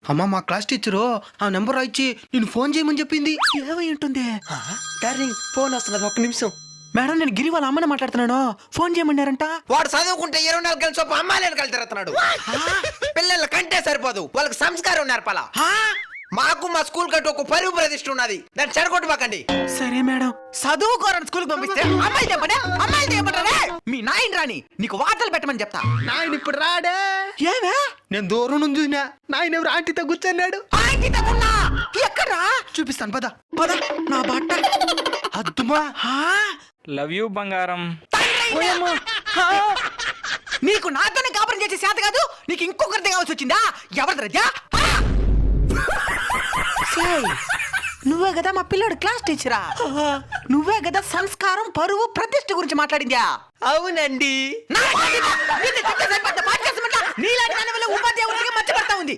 అమ్మ మా class teacher ఆ నెంబర్ రాయిచ్చి నేను ఫోన్ చేయమని చెప్పింది. ఏమై ఉంటుంది? డార్లింగ్ ఫోన్ వస్తున్నది, ఒక్క నిమిషం. మేడం నేను గిరి వాళ్ళ అమ్మని మాట్లాడుతున్నాను. ఫోన్ చేయమన్నారంట. వాడు చదువుకుంటే 24 గంటల చొప్పు అమ్మాయిలను కలితిరుతున్నాడు. పిల్లల కంటే సరిపోదు, వాళ్ళకి సంస్కారం నేర్పాలా. మాకు మా స్కూల్ కంటూ ఒక పరువు ప్రతిష్ఠ ఉన్నది, దాన్ని చెడగొట్టబాకండి. సరే మేడం. చదువుకోరని స్కూల్కి పంపిస్తే అమ్మాయి చెప్పండి, అమ్మాయిలు చెప్పండి. మీ నాయన రాని నీకు వార్తలు పెట్టమని చెప్తా. నాయన ఇప్పుడు రాడే. ఏమే నేను దూరం నుంచి చూసినా నాయన ఎవరు ఆంటీతో కూర్చున్నాడు. ఎక్కడా చూపిస్తాను పద. పద నా బట్ట. అద్దుమా. లవ్ యూ బంగారం. నీకు నాతోనే కాపురం చేసే చేత కాదు, నీకు ఇంకొకరిది కావాల్సి వచ్చిందా? ఎవరిది రజా? నువ్వే కదా మా పిల్లాడు క్లాస్ టీచరా? నువ్వే కదా సంస్కారం పరువు ప్రతిష్ఠ గురించి మాట్లాడిందా? అవునండి. నీలాంటి దాని వల్ల ఉపాధ్యాయ వృత్తికి మర్చిపడతా ఉంది.